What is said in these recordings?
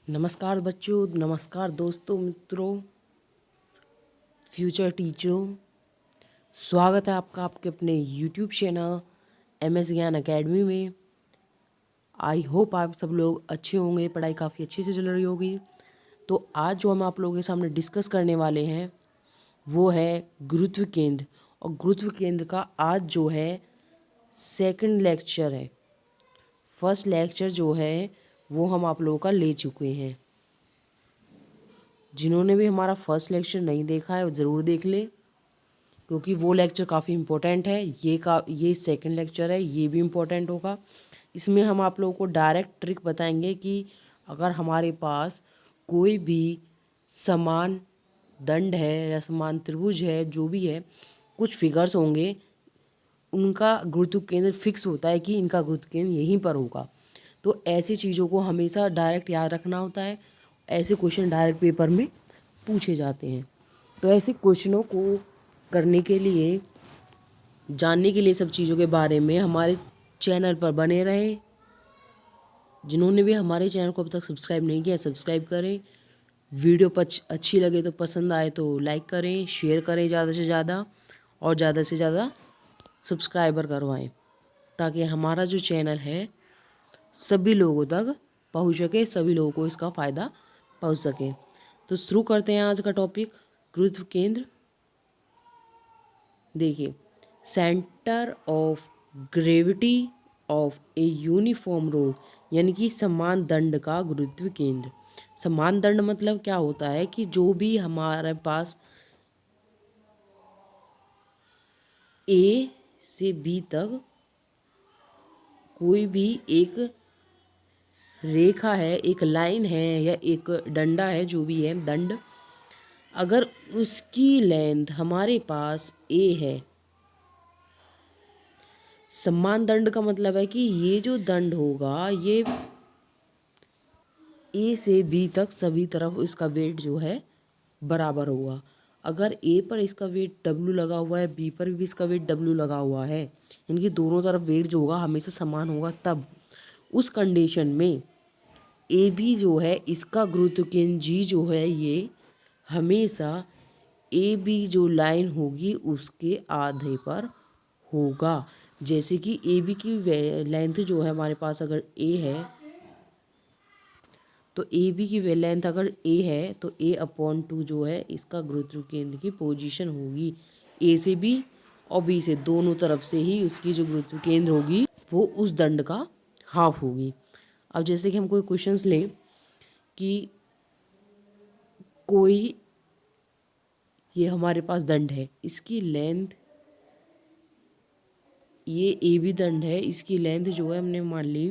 नमस्कार बच्चों, नमस्कार दोस्तों, मित्रों, फ्यूचर टीचरों। स्वागत है आपका आपके अपने यूट्यूब चैनल MS ज्ञान एकेडमी में। आई होप आप सब लोग अच्छे होंगे, पढ़ाई काफ़ी अच्छे से चल रही होगी। तो आज जो हम आप लोगों के सामने डिस्कस करने वाले हैं वो है गुरुत्व केंद्र। और गुरुत्व केंद्र का आज जो है सेकंड लेक्चर है। फर्स्ट लेक्चर जो है वो हम आप लोगों का ले चुके हैं। जिन्होंने भी हमारा फर्स्ट लेक्चर नहीं देखा है वो ज़रूर देख ले, क्योंकि वो लेक्चर काफ़ी इम्पोर्टेंट है। ये सेकंड लेक्चर है, ये भी इम्पोर्टेंट होगा। इसमें हम आप लोगों को डायरेक्ट ट्रिक बताएंगे कि अगर हमारे पास कोई भी समान दंड है या समान त्रिभुज है, जो भी है, कुछ फिगर्स होंगे, उनका गुरुत्व केंद्र फिक्स होता है कि इनका गुरुत्व केंद्र यहीं पर होगा। तो ऐसी चीज़ों को हमेशा डायरेक्ट याद रखना होता है। ऐसे क्वेश्चन डायरेक्ट पेपर में पूछे जाते हैं। तो ऐसे क्वेश्चनों को करने के लिए, जानने के लिए, सब चीज़ों के बारे में हमारे चैनल पर बने रहें। जिन्होंने भी हमारे चैनल को अब तक सब्सक्राइब नहीं किया, सब्सक्राइब करें। वीडियो अच्छी लगे तो, पसंद आए तो लाइक करें, शेयर करें ज़्यादा से ज़्यादा, और ज़्यादा से ज़्यादा सब्सक्राइबर करवाएं, ताकि हमारा जो चैनल है सभी लोगों तक पहुंच सके, सभी लोगों को इसका फ़ायदा पहुंच सके। तो शुरू करते हैं आज का टॉपिक, गुरुत्व केंद्र। देखिए, centre of gravity of a uniform road, यानी कि समान दंड का गुरुत्व केंद्र। समान दंड मतलब क्या होता है कि जो भी हमारे पास ए से बी तक कोई भी एक रेखा है, एक लाइन है या एक डंडा है, जो भी है दंड, अगर उसकी लेंथ हमारे पास ए है। समान दंड का मतलब है कि ये जो दंड होगा ये ए से बी तक सभी तरफ इसका वेट जो है बराबर होगा। अगर ए पर इसका वेट डब्ल्यू लगा हुआ है, बी पर भी इसका वेट डब्ल्यू लगा हुआ है, इनकी दोनों तरफ वेट जो होगा हमेशा समान होगा, तब उस कंडीशन में ए बी जो है इसका गुरुत्व केंद्र जी जो है ये हमेशा ए बी जो लाइन होगी उसके आधे पर होगा। जैसे कि ए बी की लेंथ जो है हमारे पास अगर ए है, तो ए बी की लेंथ अगर ए है तो A/2 जो है इसका गुरुत्व केंद्र की पोजीशन होगी। ए से बी और बी से दोनों तरफ से ही उसकी जो गुरुत्व केंद्र होगी वो उस दंड का हाफ होगी। अब जैसे कि हम कोई क्वेश्चंस लें कि कोई, ये हमारे पास दंड है, इसकी लेंथ, ये ए बी दंड है, इसकी लेंथ जो है हमने मान ली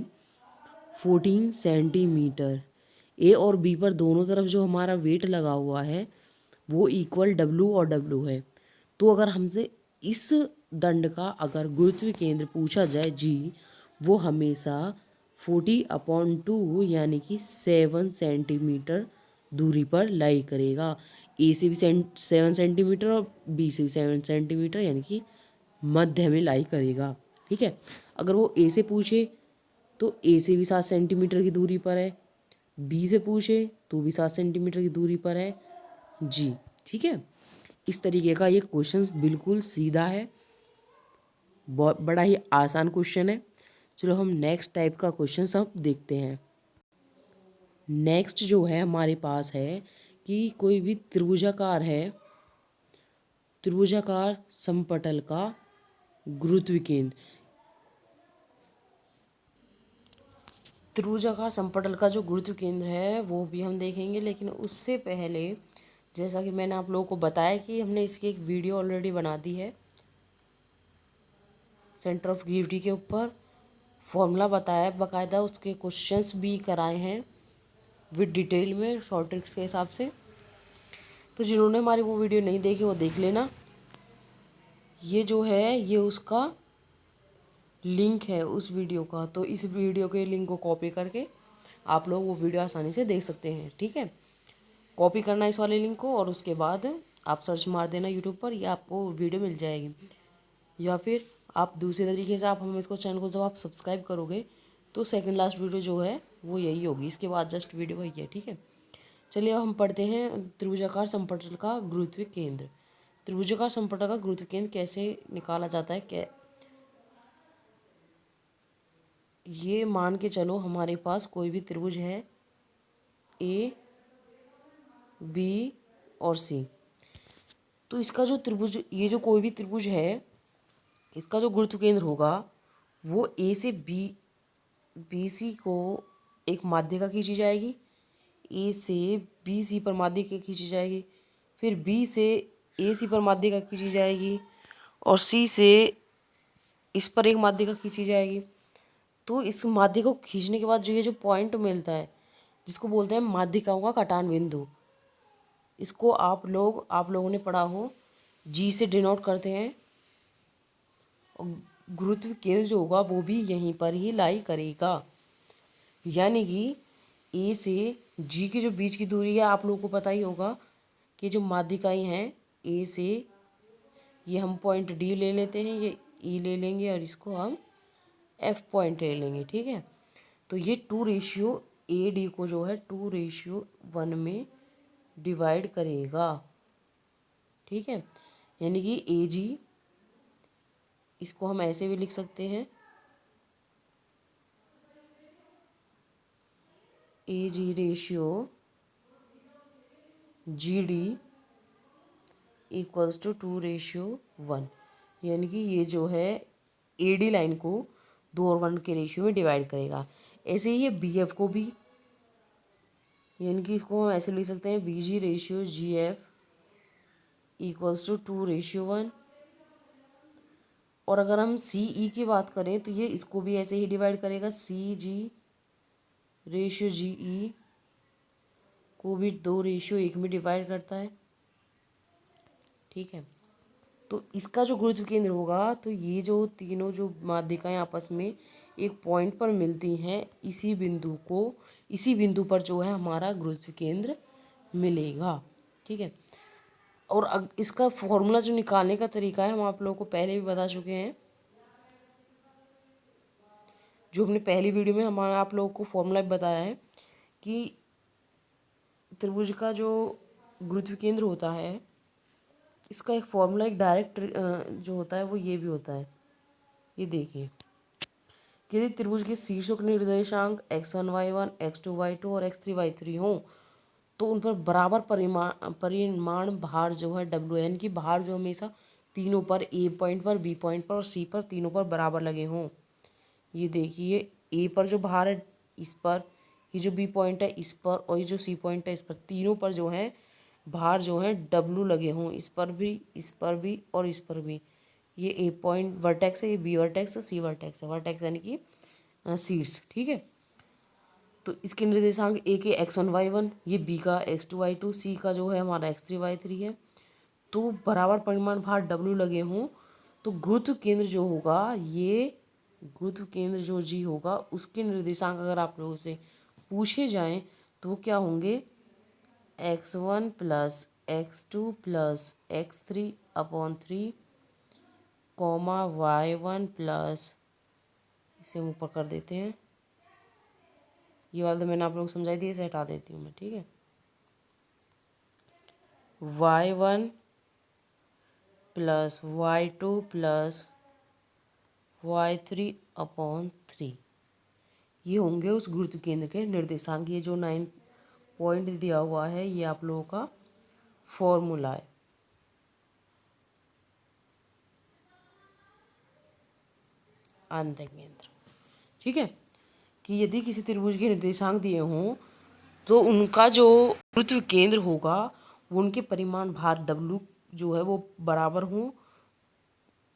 14 सेंटीमीटर। ए और बी पर दोनों तरफ जो हमारा वेट लगा हुआ है वो इक्वल डब्ल्यू और डब्ल्यू है। तो अगर हमसे इस दंड का अगर गुरुत्व केंद्र पूछा जाए जी, वो हमेशा 40/2 यानी कि 7 सेंटीमीटर दूरी पर लाई करेगा। ए से भी 7 सेंटीमीटर और बी से भी 7 सेंटीमीटर यानी कि मध्य में लाई करेगा। ठीक है। अगर वो ए से पूछे तो ए से भी 7 सेंटीमीटर की दूरी पर है, बी से पूछे तो भी 7 सेंटीमीटर की दूरी पर है जी। ठीक है। इस तरीके का ये क्वेश्चन बिल्कुल सीधा है, बहुत बड़ा ही आसान क्वेश्चन है। चलो हम नेक्स्ट टाइप का क्वेश्चन सब देखते हैं। नेक्स्ट जो है हमारे पास है कि कोई भी त्रिभुजाकार है, त्रिभुजाकार समपटल का गुरुत्व केंद्र। त्रिभुजाकार समपटल का जो गुरुत्व केंद्र है वो भी हम देखेंगे, लेकिन उससे पहले जैसा कि मैंने आप लोगों को बताया कि हमने इसकी एक वीडियो ऑलरेडी बना दी है, सेंटर ऑफ ग्रेविटी के ऊपर फॉर्मूला बताया है, बाकायदा उसके क्वेश्चंस भी कराए हैं विद डिटेल में, शॉर्ट ट्रिक्स के हिसाब से। तो जिन्होंने हमारी वो वीडियो नहीं देखी वो देख लेना। ये जो है ये उसका लिंक है उस वीडियो का, तो इस वीडियो के लिंक को कॉपी करके आप लोग वो वीडियो आसानी से देख सकते हैं। ठीक है। कॉपी करना इस वाले लिंक को और उसके बाद आप सर्च मार देना यूट्यूब पर, या आपको वीडियो मिल जाएगी। या फिर आप दूसरे तरीके से आप हम इसको चैनल को जब आप सब्सक्राइब करोगे तो सेकंड लास्ट वीडियो जो है वो यही होगी, इसके बाद जस्ट वीडियो वही है, ठीक है। चलिए अब हम पढ़ते हैं त्रिभुजाकार समपटल का गुरुत्वीय केंद्र। त्रिभुजाकार समपटल का गुरुत्वीय केंद्र कैसे निकाला जाता है, क्या ये मान के चलो हमारे पास कोई भी त्रिभुज है ए, बी और सी। तो इसका जो त्रिभुज, ये जो कोई भी त्रिभुज है, इसका जो गुरुत्व केंद्र होगा वो ए से बी सी को एक माध्यिका खींची जाएगी, ए से बी सी पर माध्यिका खींची जाएगी, फिर बी से ए सी पर माध्यिका खींची जाएगी, और सी से इस पर एक माध्यिका खींची जाएगी। तो इस माध्यिका को खींचने के बाद जो ये जो पॉइंट मिलता है, जिसको बोलते हैं माध्यिकाओं का कटान बिंदु, इसको आप लोगों ने पढ़ा हो, जी से डिनोट करते हैं। और गुरुत्व केंद्र जो होगा वो भी यहीं पर ही लाई करेगा, यानी कि ए से जी के जो बीच की दूरी है, आप लोगों को पता ही होगा कि जो माध्यिकाएं हैं ए से, ये हम पॉइंट डी ले लेते हैं, ये ई ले लेंगे और इसको हम एफ पॉइंट ले लेंगे, ठीक है। तो ये 2:A D को जो है 2:1 में डिवाइड करेगा, ठीक है। यानी कि ए जी, इसको हम ऐसे भी लिख सकते हैं, A G ratio G D equals to 2:1, यानी कि ये जो है ए डी लाइन को 2:1 के रेशियो में डिवाइड करेगा। ऐसे ही ये बी एफ को भी, यानी कि इसको हम ऐसे लिख सकते हैं, B G ratio G F equals to 2:1। और अगर हम सी ई की बात करें तो ये इसको भी ऐसे ही डिवाइड करेगा, सी जी रेशियो जी ई को भी 2:1 में डिवाइड करता है, ठीक है। तो इसका जो गुरुत्व केंद्र होगा, तो ये जो तीनों जो माध्यिकाएं आपस में एक पॉइंट पर मिलती हैं, इसी बिंदु पर जो है हमारा गुरुत्व केंद्र मिलेगा, ठीक है। और इसका फॉर्मूला जो निकालने का तरीका है, हम आप लोगों को पहले भी बता चुके हैं। जो हमने पहली वीडियो में हमारा आप लोगों को फॉर्मूला भी बताया है कि त्रिभुज का जो गुरुत्व केंद्र होता है, इसका एक फॉर्मूला, एक डायरेक्ट जो होता है वो ये भी होता है। ये देखिए, यदि त्रिभुज के शीर्षों के निर्देशांक x1 y1 x2 y2 और x3 y3 हों, तो उन पर बराबर परिमाण भार जो है W, की भार जो हमेशा तीनों पर, ए पॉइंट पर, बी पॉइंट पर और सी पर, तीनों पर बराबर लगे हों। ये देखिए, ए पर जो भार है इस पर, ये जो बी पॉइंट है इस पर, और ये जो सी पॉइंट है इस पर, तीनों पर जो है भार जो है W लगे हों, इस पर भी और इस पर भी। ये ए पॉइंट वर्टेक्स है, ये बी वर्टेक्स है, सी वर्टेक्स है, वर्टेक्स यानी कि शीर्ष, ठीक है। तो इसके निर्देशांक ए के x1 y1, ये बी का x2 y2, सी का जो है हमारा x3 y3 है। तो बराबर परिमाण भार W लगे हों, तो गुरुत्व केंद्र जो होगा, ये गुरुत्व केंद्र जो जी होगा, उसके निर्देशांक अगर आप लोगों से पूछे जाएं तो वो क्या होंगे, x1 plus x2 plus x3/3 comma y1 plus, इसे हम ऊपर कर देते हैं, ये वाला तो मैंने आप लोग को समझाई दिया, इसे हटा देती हूँ मैं, ठीक है। y1 plus y2 plus y3/3, ये होंगे उस गुरुत्व केंद्र के निर्देशांक। ये जो 9 पॉइंट दिया हुआ है, ये आप लोगों का फॉर्मूला है। अंत केंद्र, ठीक है, कि यदि किसी त्रिभुज के निर्देशांक दिए हों तो उनका जो गुरुत्व केंद्र होगा, वो उनके परिमाण भार W जो है वो बराबर हों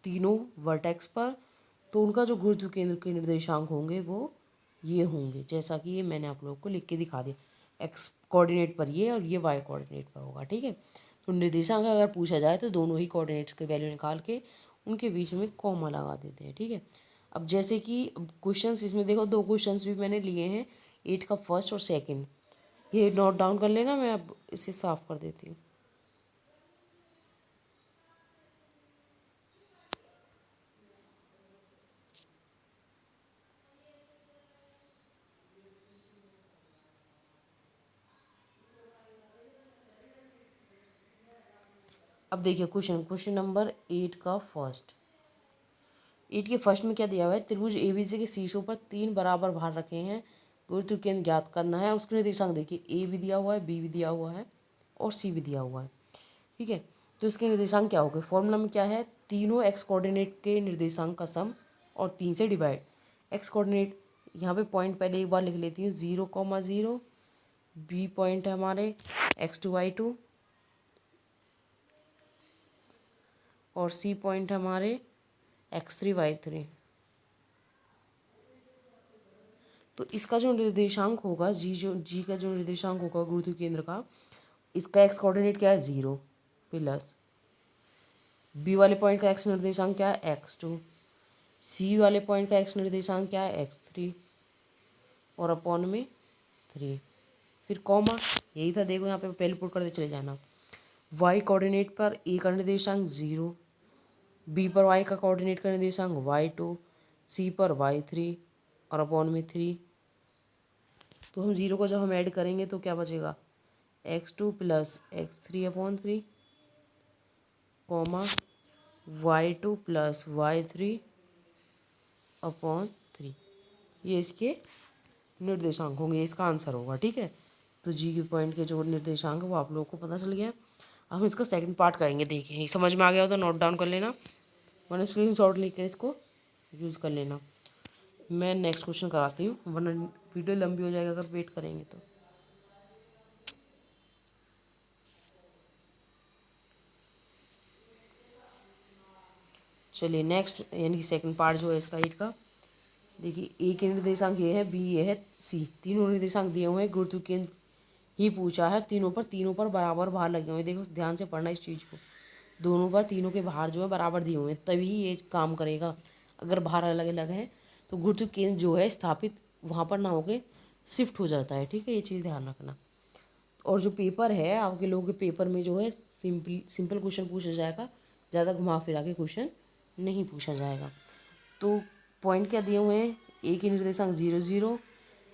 तीनों वर्टेक्स पर, तो उनका जो गुरुत्व केंद्र के निर्देशांक होंगे वो ये होंगे, जैसा कि ये मैंने आप लोगों को लिख के दिखा दिया। एक्स कोऑर्डिनेट पर ये और ये वाई कोऑर्डिनेट पर होगा, ठीक है। तो निर्देशांक अगर पूछा जाए तो दोनों ही कोऑर्डिनेट्स के वैल्यू निकाल के उनके बीच में कॉमा लगा देते हैं, ठीक है। अब जैसे कि क्वेश्चंस इसमें देखो, 2 क्वेश्चंस भी मैंने लिए हैं, 8 का फर्स्ट और सेकंड, ये नोट डाउन कर लेना, मैं अब इसे साफ कर देती हूँ। अब देखिए क्वेश्चन नंबर 8 का फर्स्ट। 8 के फर्स्ट में क्या दिया हुआ है, त्रिभुज एबीसी के शीर्षों पर 3 बराबर भार रखे हैं, गुरुत्व केंद्र ज्ञात करना है। उसके निर्देशांक देखिए, ए भी दिया हुआ है, बी भी दिया हुआ है और सी भी दिया हुआ है। ठीक है, तो इसके निर्देशांक क्या हो गए, फॉर्मूला में क्या है, तीनों एक्स कोऑर्डिनेट के निर्देशांक का सम और 3 से डिवाइड। एक्स कोऑर्डिनेट यहाँ पे पॉइंट पहले एक बार लिख लेती हूँ, 0,0। बी पॉइंट है हमारे x2 y2 और सी पॉइंट है हमारे x3 y3। तो इसका जो निर्देशांक होगा, जी का जो निर्देशांक होगा गुरुत्व केंद्र का, इसका एक्स कोऑर्डिनेट क्या है, 0 प्लस बी वाले पॉइंट का एक्स निर्देशांक क्या है, x2। सी वाले पॉइंट का एक्स निर्देशांक क्या है, x3 और अपॉन में 3, फिर कॉमा। यही था, देखो यहाँ पे पहले पुट करते चले जाना। वाई कोऑर्डिनेट पर ए का निर्देशांक 0, बी पर वाई का कोऑर्डिनेट का निर्देशांक y2, सी पर y3 और अपॉन में 3। तो हम 0 को जब हम ऐड करेंगे तो क्या बचेगा, x2 plus x3/3 comma y2 plus y3/3। ये इसके निर्देशांक होंगे, इसका आंसर होगा। ठीक है, तो जी के पॉइंट के जो निर्देशांक है वो आप लोगों को पता चल गया। अब हम इसका सेकंड पार्ट करेंगे। देखिए, ये समझ में आ गया हो तो नोट डाउन कर लेना, वरना स्क्रीनशॉट लेकर इसको यूज़ कर लेना। मैं नेक्स्ट क्वेश्चन कराती हूँ, वरना वीडियो लंबी हो जाएगा अगर वेट करेंगे तो। चलिए नेक्स्ट, यानी कि सेकंड पार्ट जो है इसका 8 का। देखिए, ए के निर्देशांक ये है, बी ये है, सी, तीनों निर्देशांक दिए हुए हैं। गुरुत्व केंद्र ही पूछा है, तीनों पर बराबर भार लगे हुए हैं। देखो ध्यान से पढ़ना इस चीज़ को, दोनों पर तीनों के भार जो है बराबर दिए हुए हैं, तभी ये काम करेगा। अगर भार अलग अलग है तो गुरुत्व केंद्र जो है स्थापित वहाँ पर ना होके शिफ्ट हो जाता है। ठीक है, ये चीज़ ध्यान रखना। और जो पेपर है आपके लोगों के पेपर में जो है सिंपल क्वेश्चन पूछा जाएगा, ज़्यादा घुमा फिरा के क्वेश्चन नहीं पूछा जाएगा। तो पॉइंट क्या दिए हुए हैं, ए के निर्देशांक 0,0,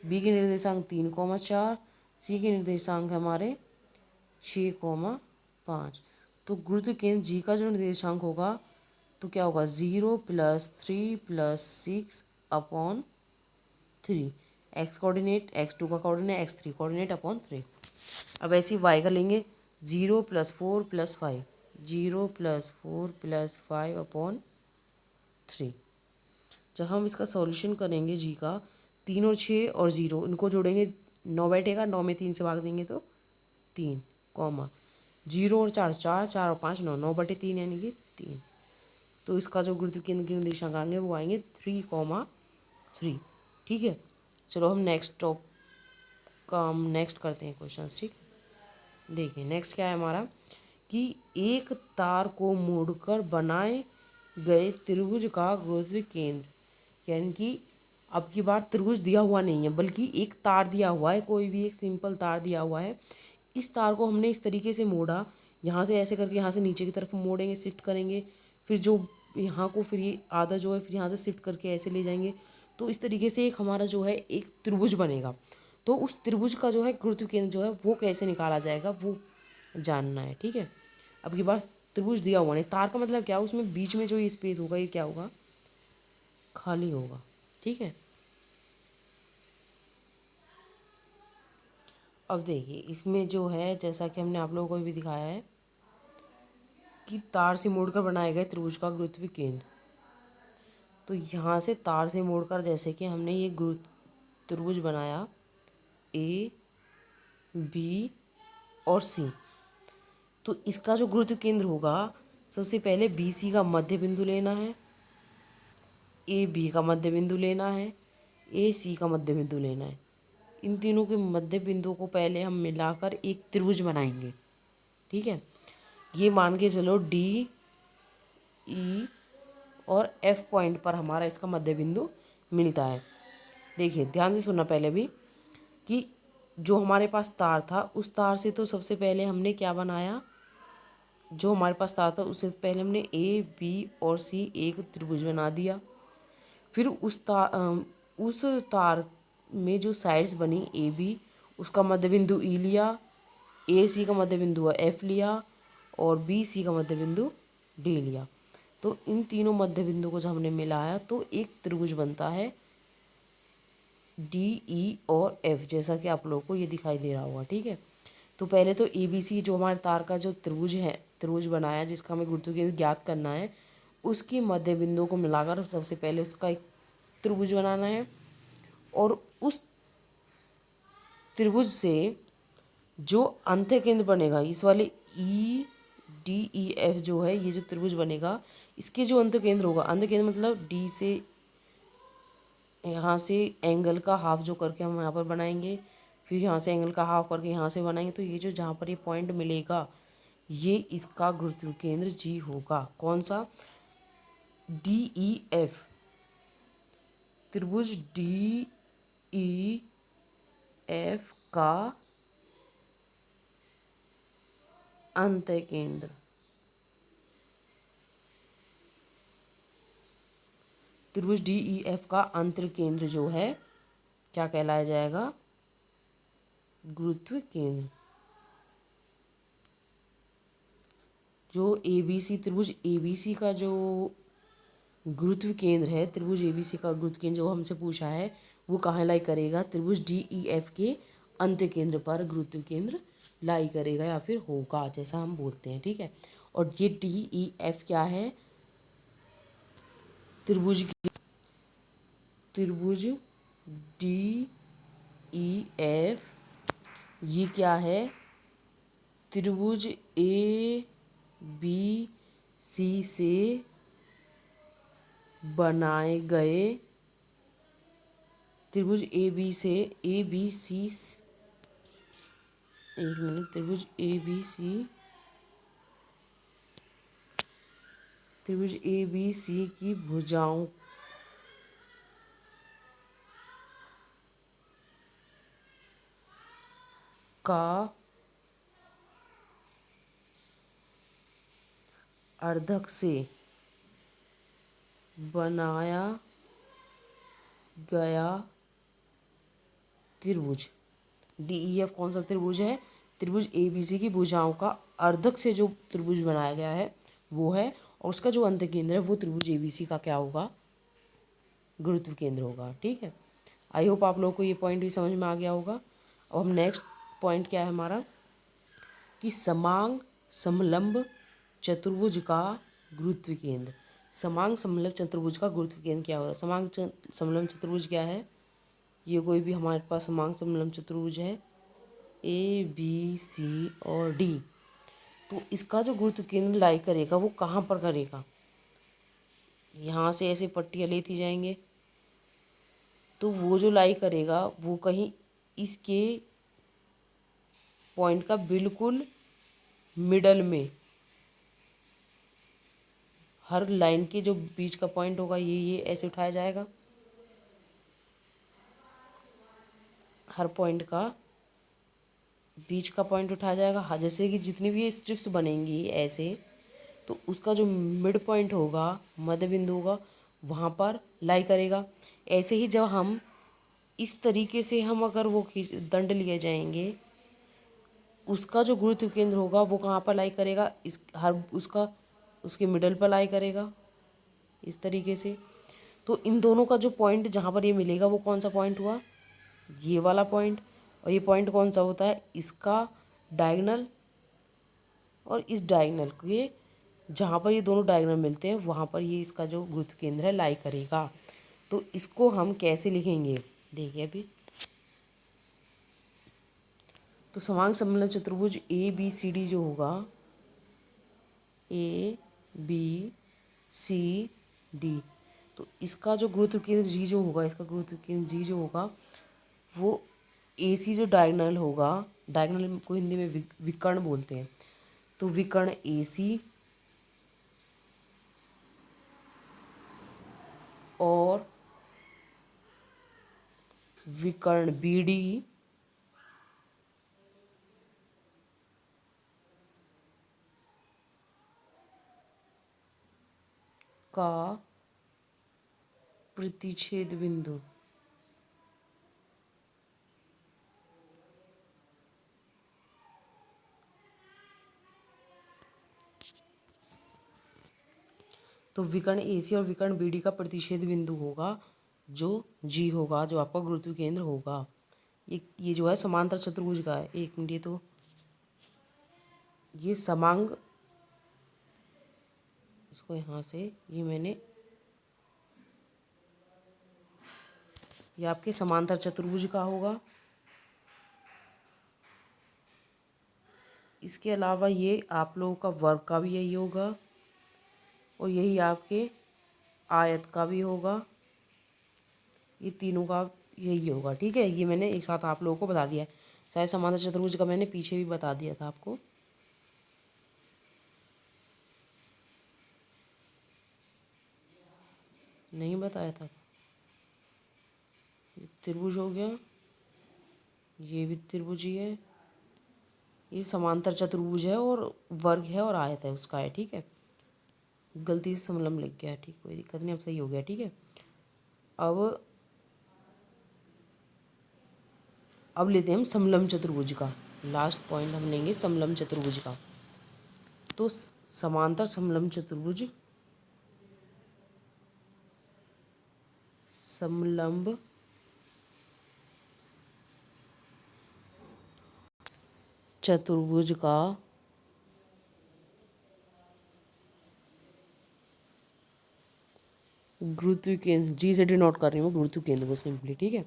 बी के निर्देशांक 3,4, सी के निर्देशांक हमारे 6,5। तो गुरुत्व केंद्र जी का जो निर्देशांक होगा तो क्या होगा, 0 plus 3 plus 6/3। X coordinate, x2 का कोऑर्डिनेट, x3 कोऑर्डिनेट अपॉन 3। अब ऐसे ही वाई का लेंगे, 0 प्लस 4 प्लस 5, 0 प्लस 4 प्लस 5/3। जब हम इसका सॉल्यूशन करेंगे जी का, 3 और 6 और 0 इनको जोड़ेंगे, 9 बैठेगा, 9 में 3 से भाग देंगे तो 3, कॉमा 0 और 4, 4, 4 और 5 9, 9/3 यानी कि 3। तो इसका जो गुरुत्व केंद्र के निर्देशांक आएंगे वो आएंगे 3,3। ठीक है, चलो हम नेक्स्ट करते हैं क्वेश्चंस। ठीक, देखिए नेक्स्ट क्या है हमारा, कि एक तार को मोड़कर बनाए गए त्रिभुज का गुरुत्व केंद्र, यानी कि अब की बार त्रिभुज दिया हुआ नहीं है बल्कि एक तार दिया हुआ है, कोई भी एक सिंपल तार दिया हुआ है। इस तार को हमने इस तरीके से मोड़ा, यहाँ से ऐसे करके यहाँ से नीचे की तरफ मोड़ेंगे, शिफ्ट करेंगे, फिर जो यहाँ को फिर ये आधा जो है फिर यहाँ से शिफ्ट करके ऐसे ले जाएंगे। तो इस तरीके से एक हमारा जो है एक त्रिभुज बनेगा। तो उस त्रिभुज का जो है गुरुत्व केंद्र जो है वो कैसे निकाला जाएगा वो जानना है। ठीक है, अब की बार त्रिभुज दिया हुआ नहीं, तार का मतलब क्या, उसमें बीच में जो ये स्पेस होगा ये क्या होगा, खाली होगा। ठीक है, अब देखिए इसमें जो है, जैसा कि हमने आप लोगों को भी दिखाया है कि तार से मोड़कर बनाए गए त्रिभुज का गुरुत्व केंद्र। तो यहाँ से तार से मोड़कर जैसे कि हमने ये त्रिभुज बनाया, ए बी और सी, तो इसका जो गुरुत्व केंद्र होगा, सबसे पहले बी सी का मध्य बिंदु लेना है, ए बी का मध्य बिंदु लेना है, ए सी का मध्य बिंदु लेना है। इन तीनों के मध्य बिंदुओं को पहले हम मिलाकर एक त्रिभुज बनाएंगे। ठीक है, ये मान के चलो डी ई और एफ पॉइंट पर हमारा इसका मध्य बिंदु मिलता है। देखिए ध्यान से सुनना पहले भी, कि जो हमारे पास तार था उस तार से तो सबसे पहले हमने क्या बनाया, जो हमारे पास तार था उससे पहले हमने ए बी और सी एक त्रिभुज बना दिया। फिर उस तार में जो साइड्स बनी ए बी, उसका मध्य बिंदु ई लिया, ए सी का मध्य बिंदु एफ लिया, और बी सी का मध्य बिंदु डी लिया। तो इन तीनों मध्य बिंदु को जब हमने मिलाया तो एक त्रिभुज बनता है डी ई और एफ, जैसा कि आप लोगों को ये दिखाई दे रहा होगा। ठीक है, तो पहले तो ए बी सी जो हमारे तार का जो त्रिभुज है, त्रिभुज बनाया जिसका हमें गुरुत्व केंद्र ज्ञात करना है, उसकी मध्य बिंदु को मिलाकर सबसे पहले उसका एक त्रिभुज बनाना है। और उस त्रिभुज से जो अंत्य केंद्र बनेगा, इस वाले ई डी ई एफ जो है, ये जो त्रिभुज बनेगा, इसके जो अंत्य केंद्र होगा, अंत्य केंद्र मतलब डी से यहाँ से एंगल का हाफ जो करके हम यहाँ पर बनाएंगे, फिर यहाँ से एंगल का हाफ करके यहाँ से बनाएंगे, तो ये जो जहाँ पर ये पॉइंट मिलेगा, ये इसका गुरुत्व केंद्र जी होगा। कौन सा? डी ई एफ, त्रिभुज डी ई एफ का अंत्य केंद्र। त्रिभुज डी ई एफ का अंतर केंद्र जो है क्या कहलाया जाएगा? गुरुत्व केंद्र। जो ए बी सी, त्रिभुज ए बी सी का जो गुरुत्व केंद्र है, त्रिभुज ए बी सी का गुरुत्व केंद्र जो हमसे पूछा है, वो कहाँ लाई करेगा? त्रिभुज डी ई एफ के अंत्य केंद्र पर गुरुत्व केंद्र लाई करेगा या फिर होगा, जैसा हम बोलते हैं। ठीक है, और ये डी ई एफ क्या है? त्रिभुज डी ई एफ ये क्या है? त्रिभुज ए बी सी से बनाए गए, त्रिभुज ए बी से, ए बी सी, एक मिनट, त्रिभुज ए बी सी, त्रिभुज ए बी सी की भुजाओं का अर्धक से बनाया गया त्रिभुज। डी ई एफ कौन सा त्रिभुज है? त्रिभुज ए बी सी की भुजाओं का अर्धक से जो त्रिभुज बनाया गया है वो है, और उसका जो अंत्य केंद्र है वो त्रिभुज ए बी सी का क्या होगा? गुरुत्व केंद्र होगा। ठीक है, आई होप आप लोगों को ये पॉइंट भी समझ में आ गया होगा। अब हम नेक्स्ट पॉइंट क्या है हमारा, कि समांग समलंब चतुर्भुज का गुरुत्व केंद्र। समांग समलंब चतुर्भुज का गुरुत्व केंद्र क्या होगा? समांग समलंब चतुर्भुज क्या है? ये कोई भी हमारे पास समांग समलंब चतुर्भुज है, ए बी सी और डी, तो इसका जो गुरुत्व केंद्र लाई करेगा वो कहाँ पर करेगा? यहाँ से ऐसे पट्टियाँ लेती जाएंगे, तो वो जो लाई करेगा वो कहीं इसके पॉइंट का बिल्कुल मिडल में, हर लाइन के जो बीच का पॉइंट होगा ये ऐसे उठाया जाएगा, हर पॉइंट का बीच का पॉइंट उठाया जाएगा। हाँ, जैसे कि जितनी भी ये स्ट्रिप्स बनेंगी ऐसे, तो उसका जो मिड पॉइंट होगा, मध्य बिंदु होगा, वहाँ पर लाई करेगा। ऐसे ही जब हम इस तरीके से हम अगर वो दंड लिए जाएंगे, उसका जो गुरुत्व केंद्र होगा वो कहाँ पर लाई करेगा? इस हर उसका उसके मिडल पर लाई करेगा इस तरीके से। तो इन दोनों का जो पॉइंट जहाँ पर ये मिलेगा वो कौन सा पॉइंट हुआ? ये वाला पॉइंट। और ये पॉइंट कौन सा होता है? इसका डायगोनल और इस डायगोनल के जहाँ पर ये दोनों डायगोनल मिलते हैं वहाँ पर ये इसका जो गुरुत्व केंद्र है लाई करेगा। तो इसको हम कैसे लिखेंगे देखिए अभी। तो समांग समलंब चतुर्भुज ए बी सी डी जो होगा, ए बी सी डी, तो इसका जो गुरुत्व केंद्र जी जो होगा, इसका गुरुत्व केंद्र जी जो होगा वो ए सी जो डायगोनल होगा, डायगोनल को हिंदी में विकर्ण बोलते हैं, तो विकर्ण ए सी और विकर्ण बी डी का प्रतिच्छेद बिंदु तो विकर्ण AC और विकर्ण BD का प्रतिच्छेद बिंदु होगा जो G होगा, जो आपका गुरुत्व केंद्र होगा। ये जो है समांतर चतुर्भुज का है। एक मिनट, ये समांग, इसको यहाँ से ये आपके समांतर चतुर्भुज का होगा। इसके अलावा ये आप लोगों का वर्ग का भी यही होगा और यही आपके आयत का भी होगा। ये तीनों का यही होगा। ठीक है, ये मैंने एक साथ आप लोगों को बता दिया है। शायद समांतर चतुर्भुज का मैंने पीछे भी बता दिया था आपको। नहीं बताया था। ये त्रिभुज हो गया, ये भी त्रिभुज ही है। ये समांतर चतुर्भुज है और वर्ग है और आयत है उसका है। ठीक है, गलती से समलंब लिख गया। ठीक, कोई दिक्कत नहीं, अब सही हो गया। ठीक है, अब लेते हैं हम समलंब चतुर्भुज का। लास्ट पॉइंट हम लेंगे समलंब चतुर्भुज का। तो समांतर समलंब चतुर्भुज, समलंब चतुर्भुज का गुरुत्व केंद्र, जी से डिनोट कर रही हूँ गुरुत्व केंद्र को सिंपली। ठीक है,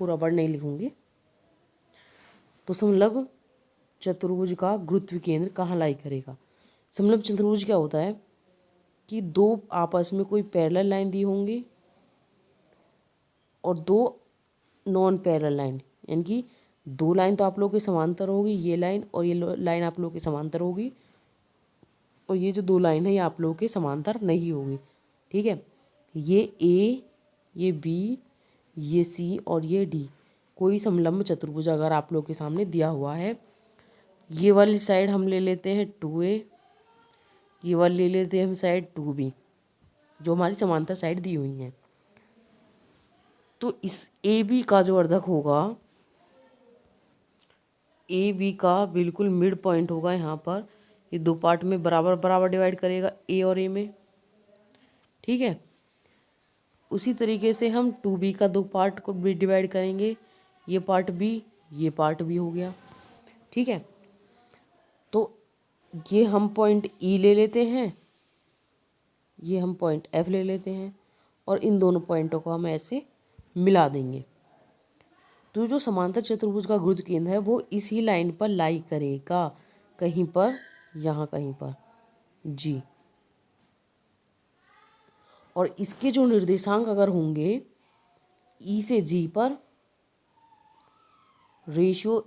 पूरा वर्ड नहीं लिखूंगी। तो समलंब चतुर्भुज का गुरुत्व केंद्र कहाँ लाई करेगा। समलंब चतुर्भुज क्या होता है कि दो आपस में कोई पैरेलल लाइन दी होंगी और दो नॉन पैरेलल लाइन, यानी कि दो लाइन तो आप लोगों के समांतर होगी, ये लाइन और ये लाइन आप लोगों के समांतर होगी, और ये जो दो लाइन है ये आप लोगों के समांतर नहीं होगी। ठीक है, ये A, ये B, ये C और ये D कोई समलंब चतुर्भुज अगर आप लोगों के सामने दिया हुआ है, ये वाली साइड हम ले लेते हैं 2A, ये वाली ले लेते हैं हम साइड 2B, जो हमारी समांतर साइड दी हुई हैं। तो इस AB का जो अर्धक होगा, AB का बिल्कुल मिड पॉइंट होगा यहाँ पर। ये दो पार्ट में बराबर बराबर डिवाइड करेगा A और A में। ठीक है, उसी तरीके से हम 2B का दो पार्ट को भी डिवाइड करेंगे, ये पार्ट B, ये पार्ट B हो गया। ठीक है, तो ये हम पॉइंट E ले लेते हैं, ये हम पॉइंट F ले लेते हैं और इन दोनों पॉइंटों को हम ऐसे मिला देंगे। तो जो समांतर चतुर्भुज का गुरुत्व केंद्र है वो इसी लाइन पर लाई करेगा, कहीं पर, यहाँ कहीं पर जी। और इसके जो निर्देशांक अगर होंगे E से G पर, रेशियो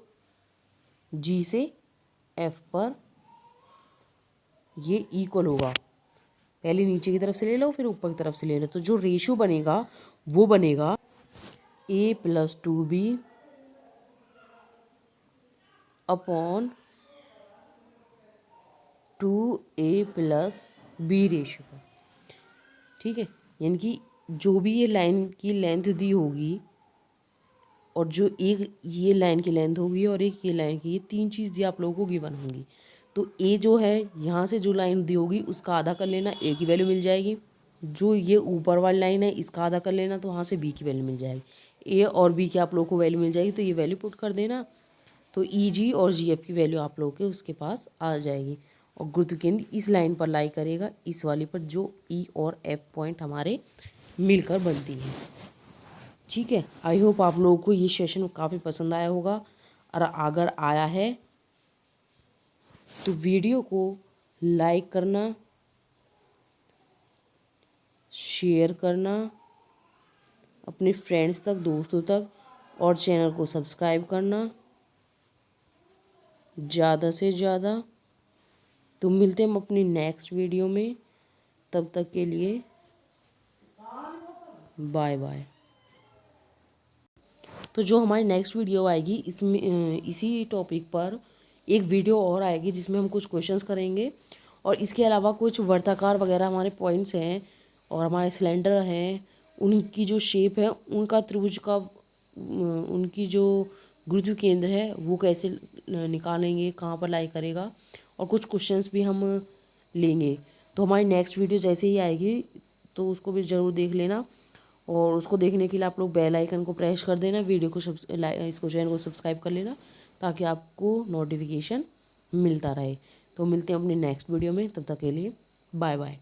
G से F पर, ये इक्वल होगा। पहले नीचे की तरफ से ले लो फिर ऊपर की तरफ से ले लो। तो जो रेशियो बनेगा वो बनेगा A + 2B upon 2A + B ratio पर। ठीक है, यानी कि जो भी ये लाइन की लेंथ दी होगी और जो एक ये लाइन की लेंथ होगी और एक ये लाइन की, ये तीन चीज़ आप लोगों को गिवन होंगी। तो ए जो है यहाँ से जो लाइन दी होगी उसका आधा कर लेना, ए की वैल्यू मिल जाएगी। जो ये ऊपर वाली लाइन है इसका आधा कर लेना, तो वहाँ से बी की वैल्यू मिल जाएगी। ए और बी की आप लोगों को वैल्यू मिल जाएगी, तो ये वैल्यू पुट कर देना। तो ई जी और जी एफ की वैल्यू आप लोगों के उसके पास आ जाएगी। और गुरुत्व केंद्र इस लाइन पर लाई करेगा, इस वाली पर, जो ई और एफ पॉइंट हमारे मिलकर बनती है। ठीक है, आई होप आप लोगों को ये सेशन काफ़ी पसंद आया होगा, और अगर आया है तो वीडियो को लाइक करना, शेयर करना अपने फ्रेंड्स तक, दोस्तों तक, और चैनल को सब्सक्राइब करना ज़्यादा से ज़्यादा। तो मिलते हैं हम अपनी नेक्स्ट वीडियो में, तब तक के लिए बाय बाय। तो जो हमारी नेक्स्ट वीडियो आएगी इसमें इसी टॉपिक पर एक वीडियो और आएगी जिसमें हम कुछ क्वेश्चंस करेंगे, और इसके अलावा कुछ वर्ताकार वगैरह हमारे पॉइंट्स हैं और हमारे सिलेंडर हैं, उनकी जो शेप है, उनका त्रिभुज का उनकी जो गुरुत्व केंद्र है वो कैसे निकालेंगे, कहाँ पर लाई करेगा, और कुछ क्वेश्चंस भी हम लेंगे। तो हमारी नेक्स्ट वीडियो जैसे ही आएगी तो उसको भी ज़रूर देख लेना, और उसको देखने के लिए आप लोग बेल आइकन को प्रेस कर देना, वीडियो को इसको चैनल को सब्सक्राइब कर लेना ताकि आपको नोटिफिकेशन मिलता रहे। तो मिलते हैं अपनी नेक्स्ट वीडियो में, तब तक के लिए बाय बाय।